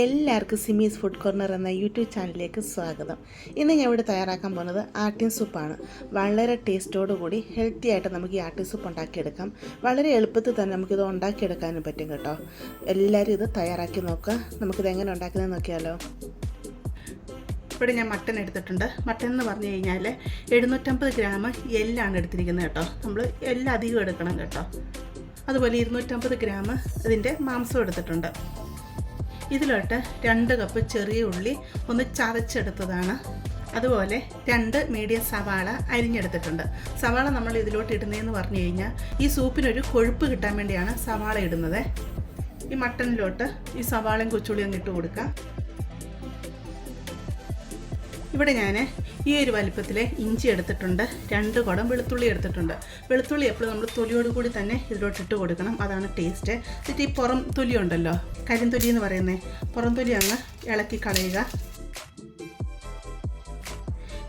എല്ലാവർക്കും സിമീസ് food corner എന്ന YouTube ചാനലിലേക്ക് സ്വാഗതം. ഇന്ന് ഞാൻ ഇവിടെ തയ്യാറാക്കാൻ പോകുന്നത് ആട്ടിൻ സൂപ്പാണ്. വളരെ ടേസ്റ്റോടു കൂടി ഹെൽത്തി ആയിട്ട് നമുക്ക് ഈ ആട്ടിൻ സൂപ്പ് ഉണ്ടാക്കിയെടുക്കാം. വളരെ എളുപ്പത്തിൽ തന്നെ നമുക്കിത് ഉണ്ടാക്കിയെടുക്കാനും പറ്റും കേട്ടോ. എല്ലാവരും ഇത് തയ്യാറാക്കി നോക്കുക. നമുക്കിത് എങ്ങനെ ഉണ്ടാക്കുന്നത് നോക്കിയാലോ. ഇവിടെ ഞാൻ മട്ടൻ എടുത്തിട്ടുണ്ട്. മട്ടൻ എന്ന് പറഞ്ഞു കഴിഞ്ഞാൽ 750 ഗ്രാം എല്ലാണ് എടുത്തിരിക്കുന്നത് കേട്ടോ. നമ്മൾ എല്ലാം അധികം എടുക്കണം കേട്ടോ. അതുപോലെ 250 ഗ്രാം ഇതിൻ്റെ മാംസം എടുത്തിട്ടുണ്ട്. ഇതിലോട്ട് 2 കപ്പ് ചെറിയ ഉള്ളി ഒന്ന് ചതച്ചെടുത്തതാണ്. അതുപോലെ 2 മീഡിയം സവാള അരിഞ്ഞെടുത്തിട്ടുണ്ട്. സവാള നമ്മൾ ഇതിലോട്ട് ഇടുന്നതെന്ന് പറഞ്ഞു കഴിഞ്ഞാൽ ഈ സൂപ്പിനൊരു കൊഴുപ്പ് കിട്ടാൻ വേണ്ടിയാണ് സവാള ഇടുന്നത്. ഈ മട്ടനിലോട്ട് ഈ സവാളയും കൊച്ചുള്ളിയും ഇട്ട് കൊടുക്കാം. ഇവിടെ ഞാൻ ഈ ഒരു വലിപ്പത്തിലെ ഇഞ്ചി എടുത്തിട്ടുണ്ട്. 2 കുടം വെളുത്തുള്ളി എടുത്തിട്ടുണ്ട്. വെളുത്തുള്ളി എപ്പോഴും നമ്മൾ തൊലിയോട് കൂടി തന്നെ ഇതിലോട്ട് ഇട്ട് കൊടുക്കണം, അതാണ് ടേസ്റ്റ്. എന്നിട്ട് ഈ പുറം തൊലി ഉണ്ടല്ലോ, കരിന്തൊലി എന്ന് പറയുന്നത്, പുറം തൊലി അങ്ങ് ഇളക്കി കളയുക.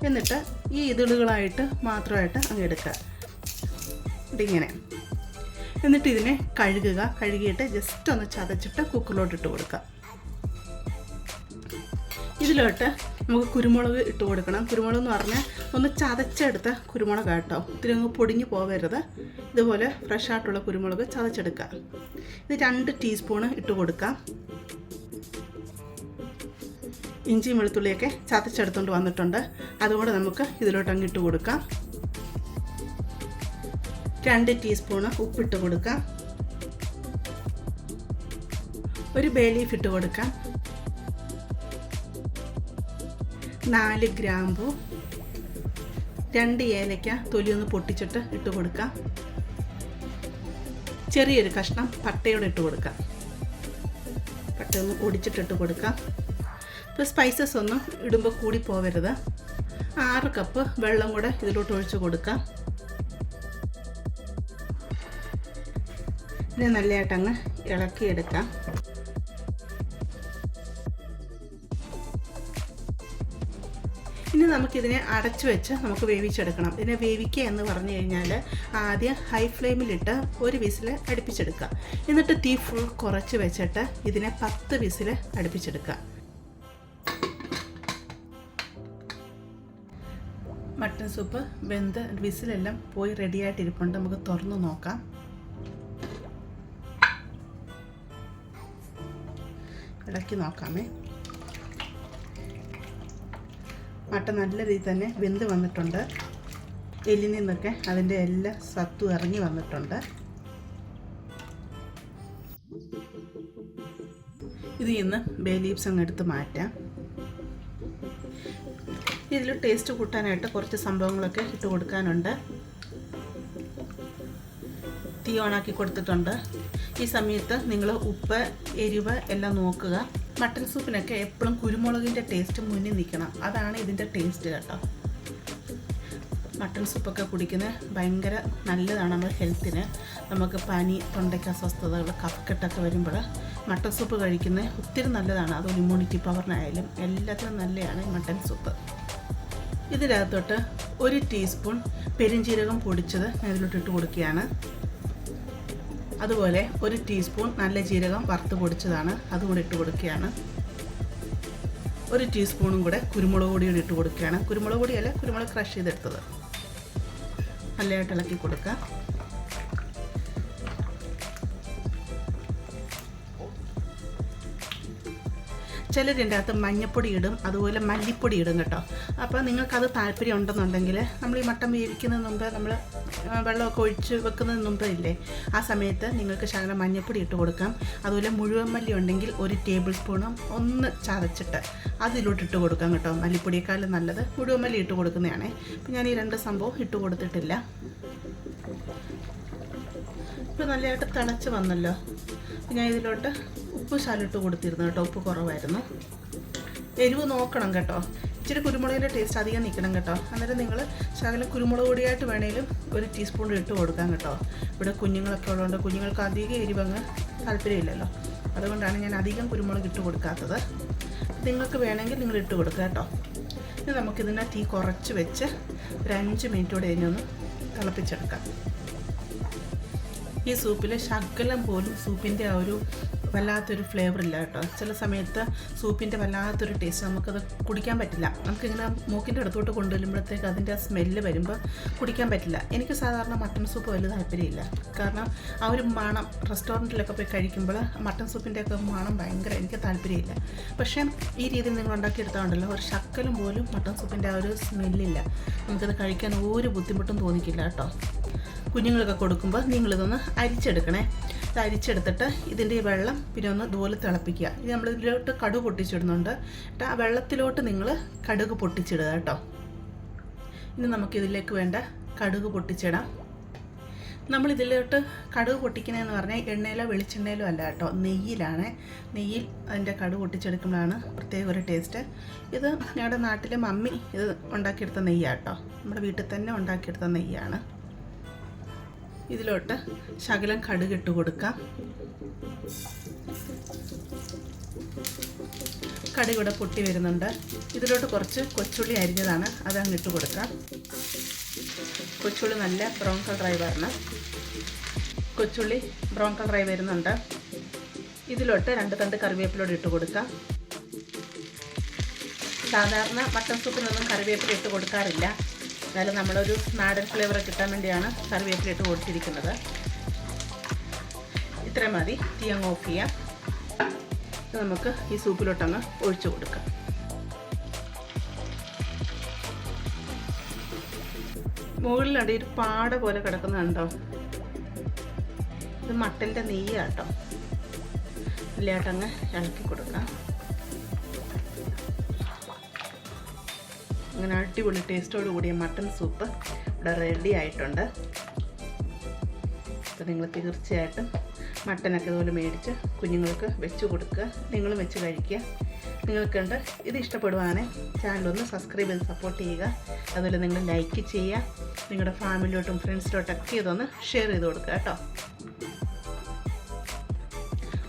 എന്നിട്ട് ഈ ഇതളുകളായിട്ട് മാത്രമായിട്ട് അങ്ങ് എടുക്കുക, ഇതിങ്ങനെ. എന്നിട്ട് ഇതിനെ കഴുകുക. കഴുകിയിട്ട് ജസ്റ്റ് ഒന്ന് ചതച്ചിട്ട് കുക്കറിലോട്ട് ഇട്ട് കൊടുക്കുക. ഇതിലോട്ട് നമുക്ക് കുരുമുളക് ഇട്ട് കൊടുക്കണം. കുരുമുളക് എന്ന് പറഞ്ഞാൽ ഒന്ന് ചതച്ചെടുത്ത കുരുമുളക് കേട്ടോ, ഇത്തിരി അങ്ങ് പൊടിഞ്ഞു പോകരുത്. ഇതുപോലെ ഫ്രഷ് ആയിട്ടുള്ള കുരുമുളക് ചതച്ചെടുക്കുക. ഇത് 2 ടീസ്പൂണ് ഇട്ട് കൊടുക്കാം. ഇഞ്ചിയും വെളുത്തുള്ളിയൊക്കെ ചതച്ചെടുത്തുകൊണ്ട് വന്നിട്ടുണ്ട്. അതുകൊണ്ട് നമുക്ക് ഇതിലോട്ട് അങ്ങ് ഇട്ട് കൊടുക്കാം. 2 ടീസ്പൂണ് ഉപ്പിട്ട് കൊടുക്കാം. ഒരു ബേ ലീഫ് ഇട്ട് കൊടുക്കാം. 4 ഗ്രാമ്പു, 2 ഏലക്ക തൊലിയൊന്ന് പൊട്ടിച്ചിട്ട് ഇട്ട് കൊടുക്കാം. ചെറിയൊരു കഷ്ണം പട്ടയോടെ ഇട്ട് കൊടുക്കാം. പട്ടയൊന്ന് ഒടിച്ചിട്ടിട്ട് കൊടുക്കാം. ഇപ്പോൾ സ്പൈസസ് ഒന്നും ഇടുമ്പോൾ കൂടി പോകരുത്. 6 കപ്പ് വെള്ളം കൂടെ ഇതിലോട്ട് ഒഴിച്ച് കൊടുക്കാം. ഇത് നല്ലതായിട്ടങ്ങ് ഇളക്കിയെടുക്കാം. ഇനി നമുക്കിതിനെ അടച്ചു വെച്ച് നമുക്ക് വേവിച്ചെടുക്കണം. ഇതിനെ വേവിക്കുക എന്ന് പറഞ്ഞു കഴിഞ്ഞാൽ ആദ്യം ഹൈ ഫ്ലെയിമിലിട്ട് 1 വിസിൽ അടുപ്പിച്ചെടുക്കുക. എന്നിട്ട് തീ ഫുൾ കുറച്ച് വെച്ചിട്ട് ഇതിനെ 10 വിസിൽ അടുപ്പിച്ചെടുക്കുക. മട്ടൻ സൂപ്പ് വെന്ത് വിസിലെല്ലാം പോയി റെഡിയായിട്ടിരിപ്പുണ്ട്. നമുക്ക് തുറന്ന് നോക്കാം. ഇളക്കി നോക്കാമേ. മട്ടൻ നല്ല രീതിയിൽ തന്നെ വെന്ത് വന്നിട്ടുണ്ട്. എല്ലിൽ നിന്നൊക്കെ അതിൻ്റെ എല്ലാ സത്തും ഇറങ്ങി വന്നിട്ടുണ്ട്. ഇതിൽ നിന്ന് ബേ ലീവ്സ് അങ്ങ് എടുത്ത് മാറ്റാം. ഇതിൽ ടേസ്റ്റ് കൂട്ടാനായിട്ട് കുറച്ച് സംഭവങ്ങളൊക്കെ ഇട്ട് കൊടുക്കാനുണ്ട്. തീ ഓണാക്കി കൊടുത്തിട്ടുണ്ട്. ഈ സമയത്ത് നിങ്ങൾ ഉപ്പ്, എരിവ് എല്ലാം നോക്കുക. മട്ടൻ സൂപ്പിനൊക്കെ എപ്പോഴും കുരുമുളകിൻ്റെ ടേസ്റ്റ് മുന്നിൽ നിൽക്കണം, അതാണ് ഇതിൻ്റെ ടേസ്റ്റ് കേട്ടോ. മട്ടൻ സൂപ്പൊക്കെ കുടിക്കുന്നത് ഭയങ്കര നല്ലതാണ് നമ്മുടെ ഹെൽത്തിന്. നമുക്ക് പനി, തൊണ്ടയ്ക്ക് അസ്വസ്ഥതകൾ, കഫക്കെട്ടൊക്കെ വരുമ്പോൾ മട്ടൻ സൂപ്പ് കഴിക്കുന്നത് ഒത്തിരി നല്ലതാണ്. അത് ഇമ്മ്യൂണിറ്റി പവറിനായാലും എല്ലാത്തിനും നല്ലതാണ് ഈ മട്ടൻ സൂപ്പ്. ഇതിനകത്തോട്ട് 1 ടീസ്പൂൺ പെരുംജീരകം പൊടിച്ചത് ഞാൻ ഇതിലോട്ട് ഇട്ട് കൊടുക്കുകയാണ്. അതുപോലെ 1 ടീസ്പൂൺ നല്ല ജീരകം വറുത്ത് പൊടിച്ചതാണ്, അതുകൂടെ ഇട്ട് കൊടുക്കുകയാണ്. 1 ടീസ്പൂണും കൂടെ കുരുമുളക് പൊടിയോടെ ഇട്ട് കൊടുക്കുകയാണ്. കുരുമുളക് പൊടിയല്ല, കുരുമുളക് ക്രഷ് ചെയ്തെടുത്തത്. നല്ലതായിട്ട് ഇളക്കി കൊടുക്കുക. ചിലതിൻ്റെ അകത്ത് മഞ്ഞൾപ്പൊടി ഇടും, അതുപോലെ മല്ലിപ്പൊടി ഇടും കേട്ടോ. അപ്പോൾ നിങ്ങൾക്കത് താല്പര്യം ഉണ്ടെന്നുണ്ടെങ്കിൽ നമ്മൾ ഈ മട്ടൻ വേവിക്കുന്നതിന് മുമ്പ് നമ്മൾ വെള്ളമൊക്കെ ഒഴിച്ച് വെക്കുന്നതിന് മുമ്പ് ഇല്ലേ, ആ സമയത്ത് നിങ്ങൾക്ക് ശകലം മഞ്ഞൾപ്പൊടി ഇട്ട് കൊടുക്കാം. അതുപോലെ മുഴുവൻ മല്ലി ഉണ്ടെങ്കിൽ 1 ടേബിൾ സ്പൂണും ഒന്ന് ചതച്ചിട്ട് അതിലോട്ട് ഇട്ട് കൊടുക്കാം കേട്ടോ. മല്ലിപ്പൊടിയേക്കാളും നല്ലത് മുഴുവൻ മല്ലി ഇട്ട് കൊടുക്കുന്നതാണേ. അപ്പോൾ ഞാൻ ഈ 2 സംഭവം ഇട്ട് കൊടുത്തിട്ടില്ല. ഇപ്പോൾ നല്ലതായിട്ട് തിളച്ച് വന്നല്ലോ. ഞാൻ ഇതിലോട്ട് ഉപ്പ് ശാലിട്ട് കൊടുത്തിരുന്നു കേട്ടോ. ഉപ്പ് കുറവായിരുന്നു. എരിവ് നോക്കണം കേട്ടോ. ഇച്ചിരി കുരുമുളകിൻ്റെ ടേസ്റ്റ് അധികം നിൽക്കണം കേട്ടോ. അന്നേരം നിങ്ങൾ ശകലം കുരുമുളക് പൊടിയായിട്ട് വേണേലും 1 ടീസ്പൂൺ ഇട്ട് കൊടുക്കാം കേട്ടോ. ഇവിടെ കുഞ്ഞുങ്ങളൊക്കെ ഉള്ളതുകൊണ്ട് കുഞ്ഞുങ്ങൾക്ക് അധികം എരിവങ്ങ് താല്പര്യമില്ലല്ലോ, അതുകൊണ്ടാണ് ഞാൻ അധികം കുരുമുളക് ഇട്ട് കൊടുക്കാത്തത്. നിങ്ങൾക്ക് വേണമെങ്കിൽ നിങ്ങൾ ഇട്ട് കൊടുക്കുക കേട്ടോ. ഇനി നമുക്കിതിനെ തീ കുറച്ച് വെച്ച് ഒരു 5 മിനിറ്റോടെ ഇതിനൊന്ന് തിളപ്പിച്ചെടുക്കാം. ഈ സൂപ്പിൽ ശകലം പോലും സൂപ്പിൻ്റെ ആ ഒരു വല്ലാത്തൊരു ഫ്ലേവർ ഇല്ല കേട്ടോ. ചില സമയത്ത് സൂപ്പിൻ്റെ വല്ലാത്തൊരു ടേസ്റ്റ്, നമുക്കത് കുടിക്കാൻ പറ്റില്ല. നമുക്കിങ്ങനെ മൂക്കിൻ്റെ അടുത്തോട്ട് കൊണ്ടുവരുമ്പോഴത്തേക്ക് അതിൻ്റെ ആ സ്മെല്ല് വരുമ്പോൾ കുടിക്കാൻ പറ്റില്ല. എനിക്ക് സാധാരണ മട്ടൺ സൂപ്പ് വലിയ താല്പര്യമില്ല. കാരണം ആ ഒരു മണം റെസ്റ്റോറൻറ്റിലൊക്കെ പോയി കഴിക്കുമ്പോൾ മട്ടൺ സൂപ്പിൻ്റെയൊക്കെ മണം ഭയങ്കര എനിക്ക് താല്പര്യമില്ല. പക്ഷേ ഈ രീതിയിൽ നിങ്ങൾ ഉണ്ടാക്കിയെടുത്താണ്ടല്ലോ ഒരു ശക്കലും പോലും മട്ടൺ സൂപ്പിൻ്റെ ആ ഒരു സ്മെല്ലില്ല. നമുക്കത് കഴിക്കാൻ ഒരു ബുദ്ധിമുട്ടും തോന്നിക്കില്ല കേട്ടോ. കുഞ്ഞുങ്ങളൊക്കെ കൊടുക്കുമ്പോൾ നിങ്ങളിതൊന്ന് അരിച്ചെടുക്കണേ. ഇത് അരിച്ചെടുത്തിട്ട് ഇതിൻ്റെ ഈ വെള്ളം പിന്നെ ഒന്ന് ഇതുപോലെ തിളപ്പിക്കുക. ഇത് നമ്മൾ ഇതിലോട്ട് കടുക് പൊട്ടിച്ചിടുന്നുണ്ട്. എന്നിട്ട് ആ വെള്ളത്തിലോട്ട് നിങ്ങൾ കടുക് പൊട്ടിച്ചിടുക കേട്ടോ. ഇനി നമുക്കിതിലേക്ക് വേണ്ട കടുക് പൊട്ടിച്ചിടാം. നമ്മളിതിലോട്ട് കടുക് പൊട്ടിക്കണമെന്ന് പറഞ്ഞാൽ എണ്ണയിലോ വെളിച്ചെണ്ണയിലോ അല്ല കേട്ടോ, നെയ്യിലാണ്. നെയ്യിൽ അതിൻ്റെ കടുക് പൊട്ടിച്ചെടുക്കുമ്പോഴാണ് പ്രത്യേക ഒരു ടേസ്റ്റ്. ഇത് ഞങ്ങളുടെ നാട്ടിലെ മമ്മി ഇത് ഉണ്ടാക്കിയെടുത്ത നെയ്യാണ് കേട്ടോ. നമ്മുടെ വീട്ടിൽ തന്നെ ഉണ്ടാക്കിയെടുത്ത നെയ്യാണ്. ഇതിലോട്ട് ശകലം കടുക് ഇട്ട് കൊടുക്കാം. കടുക് ഇവിടെ പൊട്ടി വരുന്നുണ്ട്. ഇതിലോട്ട് കുറച്ച് കൊച്ചുള്ളി അരിഞ്ഞതാണ്, അതങ്ങ് ഇട്ട് കൊടുക്കാം. കൊച്ചുള്ളി നല്ല ബ്രൗൺ കളറായി വരണം. കൊച്ചുള്ളി ബ്രൗൺ കളറായി വരുന്നുണ്ട്. ഇതിലോട്ട് 2 തണ്ട് കറിവേപ്പിലോട്ട് ഇട്ട് കൊടുക്കാം. സാധാരണ മട്ടൺ സൂപ്പിനൊന്നും കറിവേപ്പില ഇട്ട് കൊടുക്കാറില്ല. എന്നാലും നമ്മളൊരു നാടൻ ഫ്ലേവർ കിട്ടാൻ വേണ്ടിയാണ് കറിവേപ്പില ഇട്ട് കൊടുത്തിരിക്കുന്നത്. ഇത്ര മതി. തീ അങ്ങ് ഓഫ് ചെയ്യാം. നമുക്ക് ഈ സൂപ്പിലോട്ടങ്ങ് ഒഴിച്ചു കൊടുക്കാം. മുകളിലടി ഒരു പാട പോലെ കിടക്കുന്നുണ്ടോ? ഇത് മട്ടൻ്റെ നെയ്യാട്ടോ. ഇല്ലാട്ടങ്ങ് ഇളക്കി കൊടുക്കാം. അങ്ങനെ അടിപൊളി ടേസ്റ്റോട് കൂടിയ മട്ടൺ സൂപ്പ് ഇവിടെ റെഡി ആയിട്ടുണ്ട്. അപ്പോൾ നിങ്ങൾ തീർച്ചയായിട്ടും മട്ടനൊക്കെ ഇതുപോലെ മേടിച്ച് കുഞ്ഞുങ്ങൾക്ക് വെച്ച് കൊടുക്കുക. നിങ്ങളും വെച്ച് കഴിക്കുക. നിങ്ങൾക്കുണ്ട് ഇത് ഇഷ്ടപ്പെടുവാണെങ്കിൽ ചാനലൊന്ന് സബ്സ്ക്രൈബ് ചെയ്ത് സപ്പോർട്ട് ചെയ്യുക. അതുപോലെ നിങ്ങൾ ലൈക്ക് ചെയ്യുക. നിങ്ങളുടെ ഫാമിലിയോട്ടും ഫ്രണ്ട്സിലോട്ടൊക്കെ ഇതൊന്ന് ഷെയർ ചെയ്ത് കൊടുക്കുക കേട്ടോ.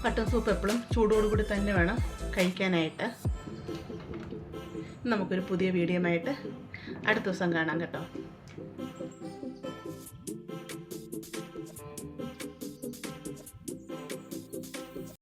മട്ടൺ സൂപ്പ് എപ്പോഴും ചൂടോടുകൂടി തന്നെ വേണം കഴിക്കാനായിട്ട്. നമുക്കൊരു പുതിയ വീഡിയോയുമായിട്ട് അടുത്ത ദിവസം കാണാം കേട്ടോ.